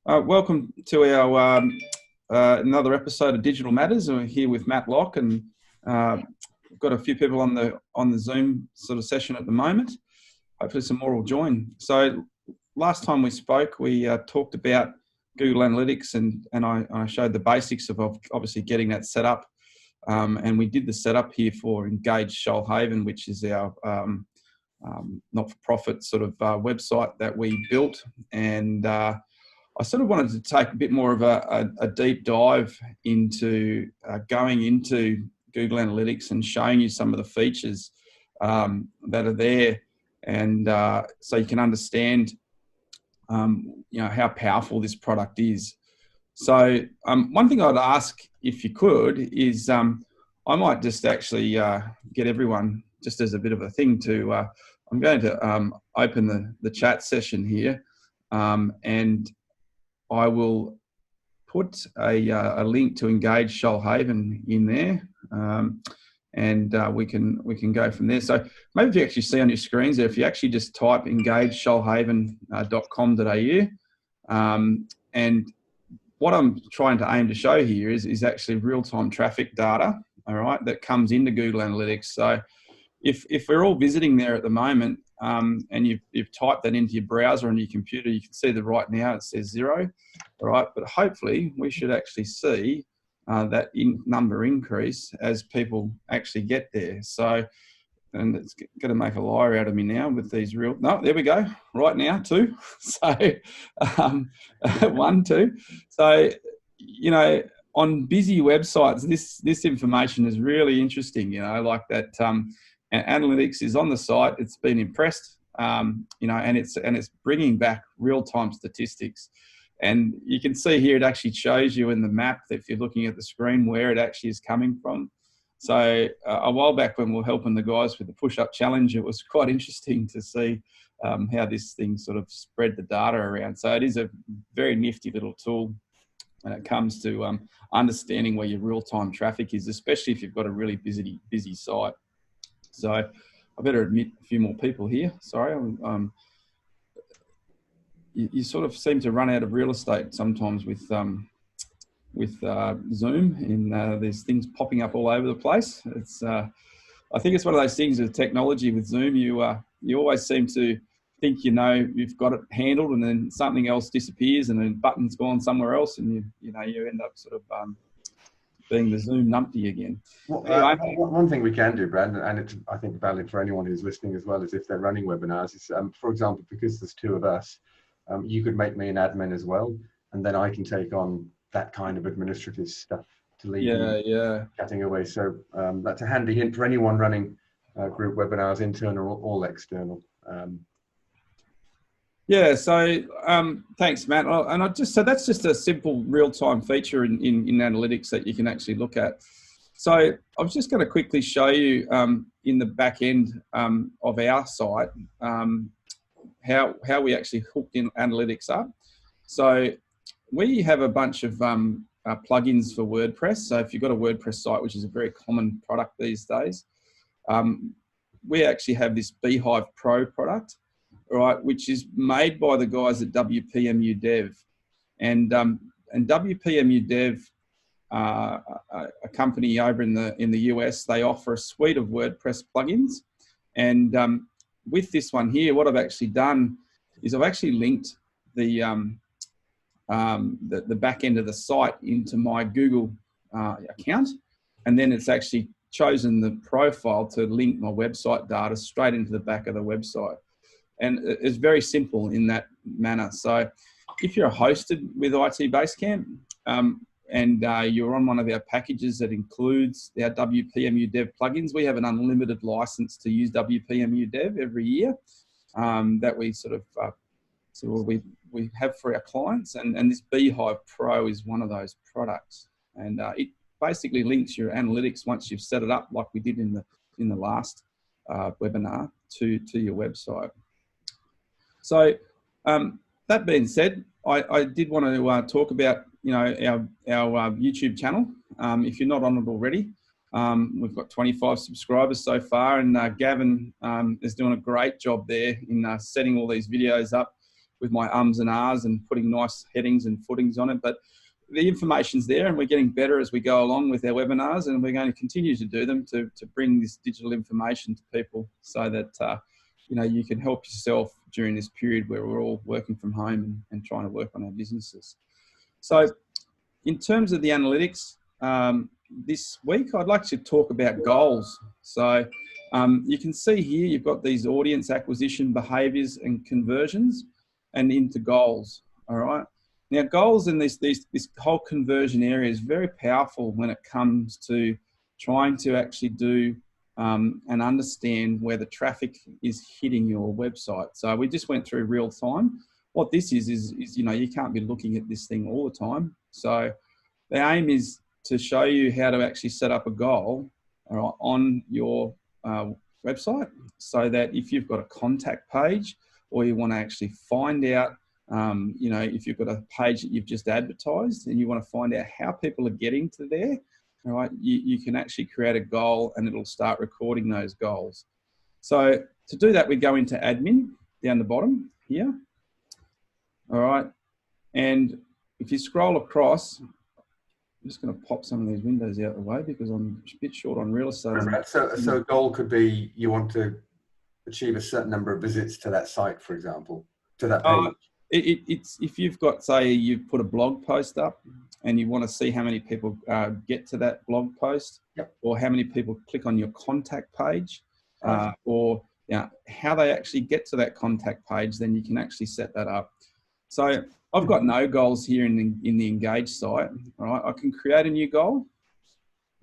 Welcome to our another episode of Digital Matters. We're here with Matt Locke, and we've got a few people on the Zoom sort of session at the moment. Hopefully, some more will join. So, last time we spoke, we talked about Google Analytics, and I showed the basics of obviously getting that set up. And we did the setup here for Engage Shoalhaven, which is our not-for-profit sort of website that we built, and I sort of wanted to take a bit more of a deep dive into going into Google Analytics and showing you some of the features that are there, and so you can understand, how powerful this product is. So one thing I'd ask, if you could, is I might just actually get everyone, just as a bit of a thing, to I'm going to open the chat session here, and I will put a link to Engage Shoalhaven in there, and we can go from there. So maybe if you actually see on your screens there, if you actually just type engageshoalhaven.com.au, and what I'm trying to aim to show here is actually real-time traffic data, all right, that comes into Google Analytics. So if we're all visiting there at the moment, and you've typed that into your browser on your computer, you can see that right now it says 0, all right? But hopefully we should actually see that number increase as people actually get there. So, and it's going to make a liar out of me now with these no, there we go, right now, 2. So, 1, 2. So, on busy websites, this information is really interesting, like that. And analytics is on the site. It's been impressed, and it's bringing back real-time statistics. And you can see here, it actually shows you in the map, if you're looking at the screen, where it actually is coming from. So a while back when we were helping the guys with the push-up challenge, it was quite interesting to see how this thing sort of spread the data around. So it is a very nifty little tool when it comes to understanding where your real-time traffic is, especially if you've got a really busy site. So I better admit a few more people here. Sorry, you sort of seem to run out of real estate sometimes with Zoom, and there's things popping up all over the place. It's I think it's one of those things with technology with Zoom. You always seem to think you've got it handled, and then something else disappears, and then button's gone somewhere else, and you end up sort of being the Zoom numpty again. Well, one thing we can do, Brad, and it's, I think, valid for anyone who's listening as well, is if they're running webinars, is, for example, because there's 2 of us, you could make me an admin as well, and then I can take on that kind of administrative stuff to lead chatting away. So that's a handy hint for anyone running group webinars, internal or external. So thanks, Matt. And so that's just a simple real-time feature in analytics that you can actually look at. So I was just going to quickly show you in the back end of our site how we actually hooked in analytics up. So we have a bunch of plugins for WordPress. So if you've got a WordPress site, which is a very common product these days, we actually have this Beehive Pro product, right, which is made by the guys at WPMU Dev, and WPMU Dev, a company over in the US, they offer a suite of WordPress plugins, and with this one here, what I've actually done is I've actually linked the back end of the site into my Google account, and then it's actually chosen the profile to link my website data straight into the back of the website. And it's very simple in that manner. So if you're hosted with IT Basecamp, and you're on one of our packages that includes our WPMU Dev plugins, we have an unlimited license to use WPMU Dev every year that we we have for our clients. And this Beehive Pro is one of those products. And it basically links your analytics once you've set it up, like we did in the last webinar, to your website. So that being said, I did want to talk about our YouTube channel. If you're not on it already, we've got 25 subscribers so far, and Gavin is doing a great job there in setting all these videos up. with my ums and ahs and putting nice headings and footings on it. But the information's there, and we're getting better as we go along with our webinars, and we're going to continue to do them to bring this digital information to people so that you can help yourself during this period where we're all working from home and trying to work on our businesses. So in terms of the analytics, this week I'd like to talk about goals. So you can see here you've got these audience acquisition behaviours and conversions and into goals, all right? Now goals in this whole conversion area is very powerful when it comes to trying to actually do and understand where the traffic is hitting your website. So we just went through real time. What this is you can't be looking at this thing all the time. So the aim is to show you how to actually set up a goal, all right, on your website, so that if you've got a contact page or you want to actually find out, if you've got a page that you've just advertised and you want to find out how people are getting to there, all right, you can actually create a goal and it'll start recording those goals. So to do that, we go into admin down the bottom here. All right. And if you scroll across, I'm just going to pop some of these windows out of the way because I'm a bit short on real estate. Right. So a goal could be you want to achieve a certain number of visits to that site, for example, to that page. It's if you've got, say, you've put a blog post up and you want to see how many people get to that blog post, yep, or how many people click on your contact page, or how they actually get to that contact page, then you can actually set that up. So I've got no goals here in the Engage site. All right, I can create a new goal.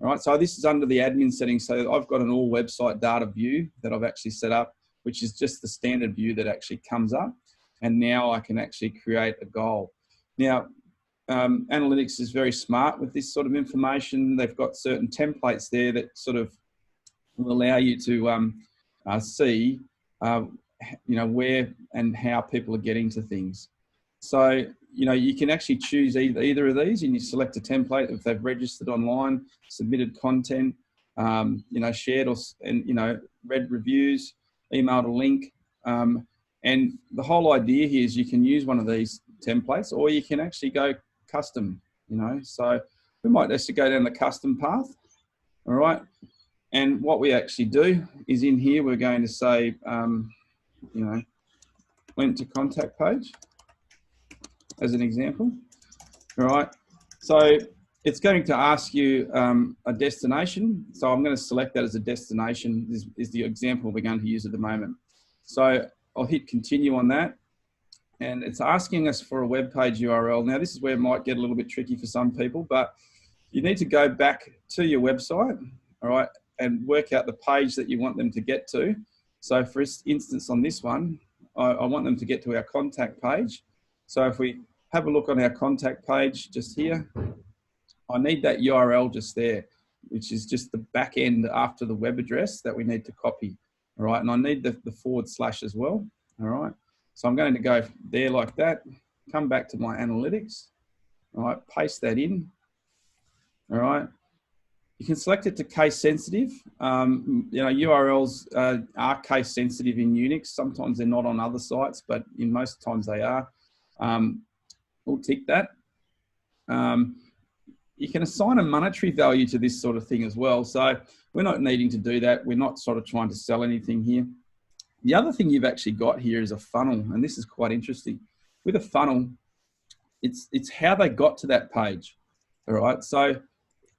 All right, so this is under the admin settings. So I've got an all website data view that I've actually set up, which is just the standard view that actually comes up. And now I can actually create a goal. Now, analytics is very smart with this sort of information. They've got certain templates there that sort of will allow you to see, where and how people are getting to things. So, you can actually choose either of these, and you select a template if they've registered online, submitted content, shared read reviews, emailed a link. And the whole idea here is you can use one of these templates, or you can actually go custom, So we might actually go down the custom path, all right? And what we actually do is in here, we're going to say, went to contact page as an example, all right? So it's going to ask you a destination. So I'm going to select that as a destination. This is the example we're going to use at the moment. So I'll hit continue on that, and it's asking us for a web page URL. Now, this is where it might get a little bit tricky for some people, but you need to go back to your website, all right, and work out the page that you want them to get to. So for instance, on this one, I want them to get to our contact page. So if we have a look on our contact page just here, I need that URL just there, which is just the back end after the web address that we need to copy. All right, and I need the / as well. All right, so I'm going to go there like that, come back to my analytics, all right, paste that in. All right, you can select it to case sensitive. URLs are case sensitive in Unix. Sometimes they're not on other sites, but in most times they are. We'll tick that. You can assign a monetary value to this sort of thing as well. So we're not needing to do that. We're not sort of trying to sell anything here. The other thing you've actually got here is a funnel, and this is quite interesting. With a funnel, it's how they got to that page. All right. So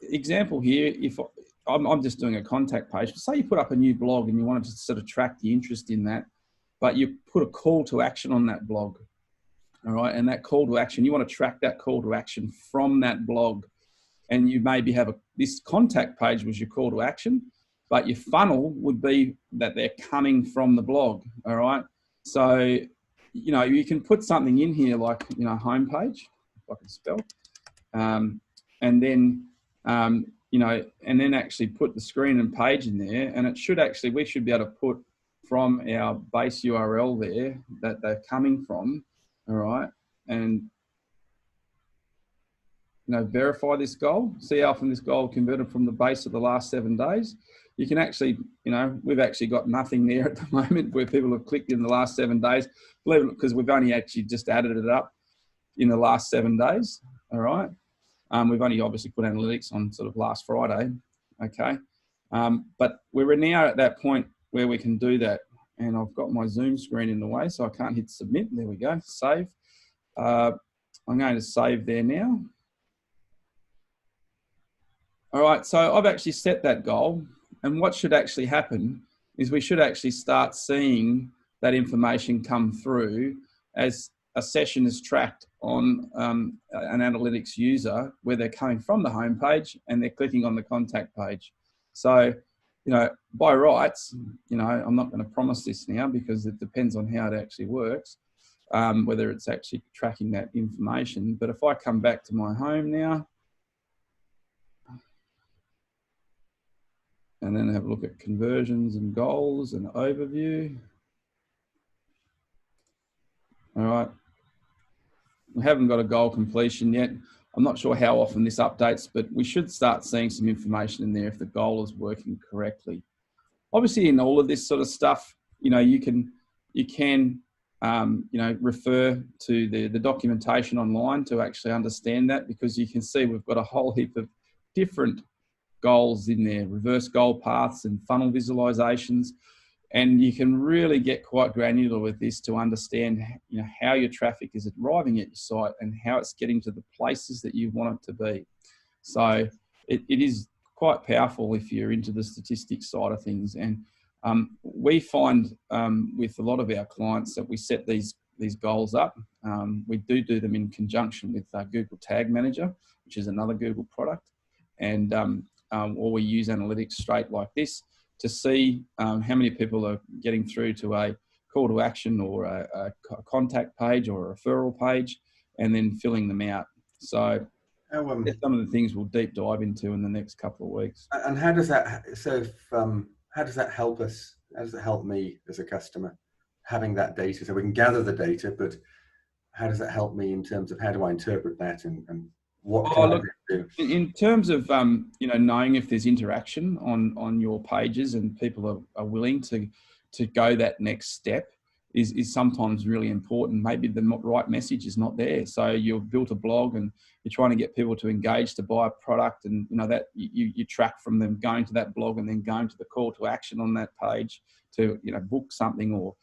example here, if I'm just doing a contact page, but say you put up a new blog and you wanted to sort of track the interest in that, but you put a call to action on that blog. All right. And that call to action, you want to track that call to action from that blog. And you maybe have this contact page was your call to action, but your funnel would be that they're coming from the blog. All right. So, you can put something in here like, homepage, if I can spell, and then, and then actually put the screen and page in there. And it should actually, we should be able to put from our base URL there that they're coming from. All right. And, verify this goal, see how often this goal converted from the base of the last 7 days. you can actually, we've actually got nothing there at the moment where people have clicked in the last 7 days, because we've only actually just added it up in the last 7 days. All right. We've only obviously put analytics on sort of last Friday. Okay. But we're now at that point where we can do that. And I've got my Zoom screen in the way, so I can't hit submit. There we go. Save. I'm going to save there now. All right. So I've actually set that goal. And what should actually happen is we should actually start seeing that information come through as a session is tracked on an analytics user, where they're coming from the homepage and they're clicking on the contact page. So, by rights, I'm not going to promise this now because it depends on how it actually works, whether it's actually tracking that information. But if I come back to my home now, and then have a look at conversions and goals and overview. All right. We haven't got a goal completion yet. I'm not sure how often this updates, but we should start seeing some information in there if the goal is working correctly. Obviously, in all of this sort of stuff, you can refer to the documentation online to actually understand that, because you can see we've got a whole heap of different goals in there, reverse goal paths and funnel visualizations. And you can really get quite granular with this to understand, how your traffic is arriving at your site and how it's getting to the places that you want it to be. So it is quite powerful if you're into the statistics side of things. And we find with a lot of our clients that we set these goals up. We do them in conjunction with Google Tag Manager, which is another Google product. And or we use analytics straight like this to see how many people are getting through to a call to action or a contact page or a referral page, and then filling them out. So that's some of the things we'll deep dive into in the next couple of weeks. And how does that, how does that help us? How does it help me as a customer, having that data? So we can gather the data, but how does that help me in terms of how do I interpret that and what can I do? In terms of knowing if there's interaction on your pages and people are willing to go that next step is sometimes really important. Maybe the right message is not there. So you've built a blog and you're trying to get people to engage to buy a product, and that you track from them going to that blog and then going to the call to action on that page to book something or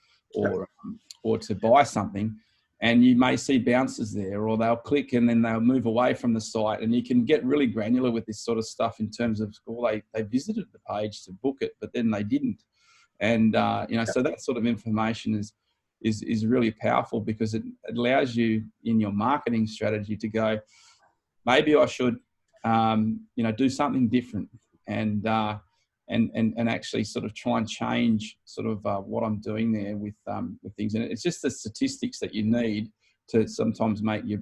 to buy something. And you may see bounces there, or they'll click and then they'll move away from the site. And you can get really granular with this sort of stuff in terms of, they visited the page to book it, but then they didn't. And, so that sort of information is really powerful, because it allows you in your marketing strategy to go, maybe I should, do something different and actually sort of try and change sort of what I'm doing there with things. And it's just the statistics that you need to sometimes make your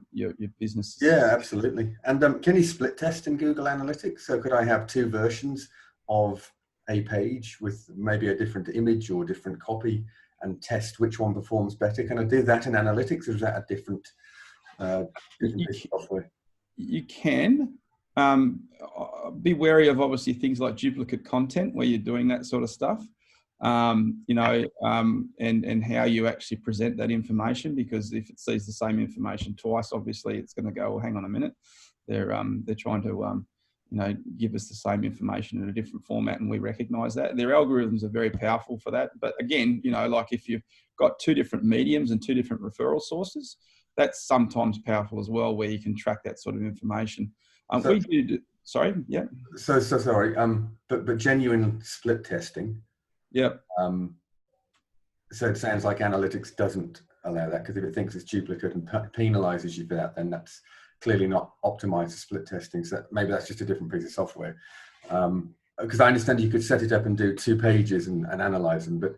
business. Yeah, absolutely. And can you split test in Google Analytics? So could I have two versions of a page with maybe a different image or different copy and test which one performs better? Can I do that in Analytics, or is that a different piece of software? You can. Be wary of obviously things like duplicate content where you're doing that sort of stuff, and how you actually present that information, because if it sees the same information twice, obviously it's going to go, well, hang on a minute, they're trying to give us the same information in a different format, and we recognize that. Their algorithms are very powerful for that. But again, like if you've got two different mediums and two different referral sources, that's sometimes powerful as well, where you can track that sort of information. We do. Sorry. Yeah. So sorry. But genuine split testing. Yeah. So it sounds like Analytics doesn't allow that, because if it thinks it's duplicate and penalizes you for that, then that's clearly not optimized for split testing. So maybe that's just a different piece of software. Because I understand you could set it up and do 2 pages and analyze them, but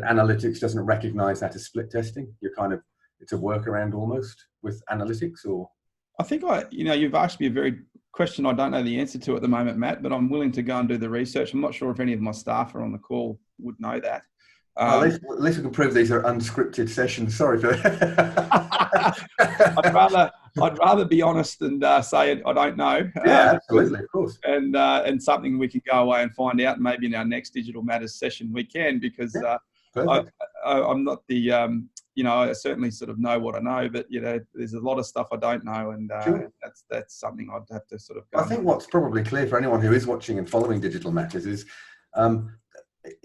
Analytics doesn't recognize that as split testing. It's a workaround almost with Analytics, or. I think you've asked me a very question I don't know the answer to at the moment, Matt, but I'm willing to go and do the research. I'm not sure if any of my staff are on the call would know that. At least we can prove these are unscripted sessions. Sorry for that. I'd rather be honest and say I don't know. Yeah, absolutely, of course. And something we can go away and find out. Maybe in our next Digital Matters session we can, because I'm not the I certainly sort of know what I know, but there's a lot of stuff I don't know, and sure. that's something I'd have to sort of go. I think what's probably clear for anyone who is watching and following Digital Matters is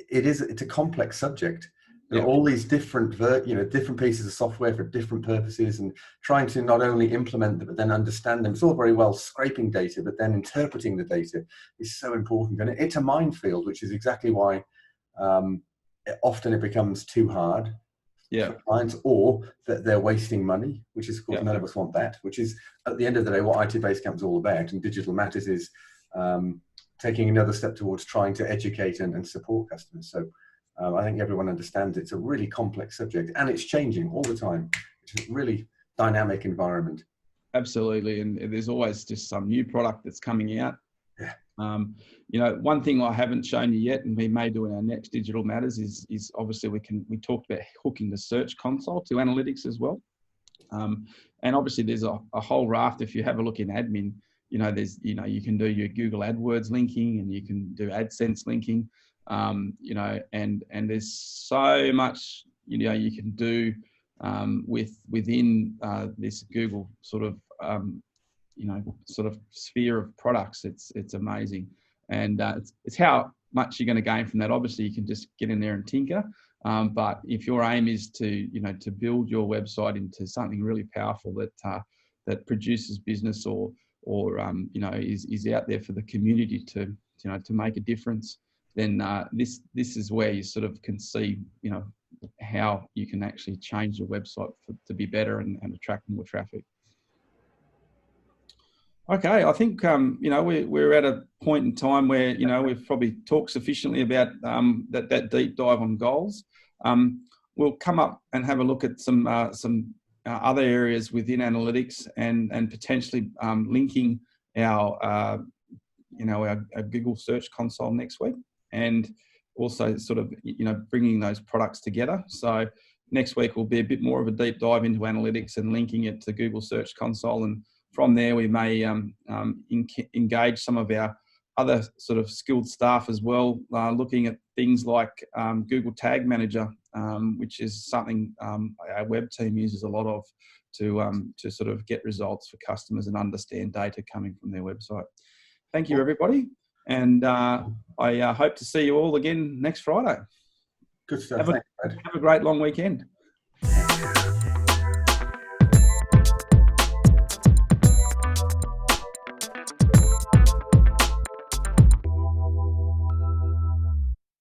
it's a complex subject. There are all these different different pieces of software for different purposes, and trying to not only implement them but then understand them. It's all very well scraping data, but then interpreting the data is so important, and it's a minefield, which is exactly why often it becomes too hard for clients, or that they're wasting money, which is, of course, none of us want that, which is at the end of the day what IT Basecamp is all about. And Digital Matters is taking another step towards trying to educate and support customers. So I think everyone understands it's a really complex subject, and it's changing all the time. It's a really dynamic environment. Absolutely, and there's always just some new product that's coming out. Yeah. One thing I haven't shown you yet, and we may do in our next Digital Matters, is obviously we talked about hooking the Search Console to analytics as well. And obviously there's a whole raft. If you have a look in admin, there's you can do your Google AdWords linking, and you can do AdSense linking. And there's so much you can do within this Google sort of sphere of products. It's amazing, and it's how much you're going to gain from that. Obviously, you can just get in there and tinker, but if your aim is to build your website into something really powerful that produces business or is out there for the community to make a difference, then this is where you sort of can see how you can actually change your website to be better and attract more traffic. Okay, I think we're at a point in time where we've probably talked sufficiently about that deep dive on goals. We'll come up and have a look at some other areas within analytics and potentially linking our Google Search Console next week, and also sort of bringing those products together. So next week will be a bit more of a deep dive into analytics and linking it to Google Search Console, and from there we may engage some of our other sort of skilled staff as well, looking at things like Google Tag Manager, which is something our web team uses a lot of to sort of get results for customers and understand data coming from their website. Thank you, everybody. And I hope to see you all again next Friday. Good stuff. Have a great long weekend.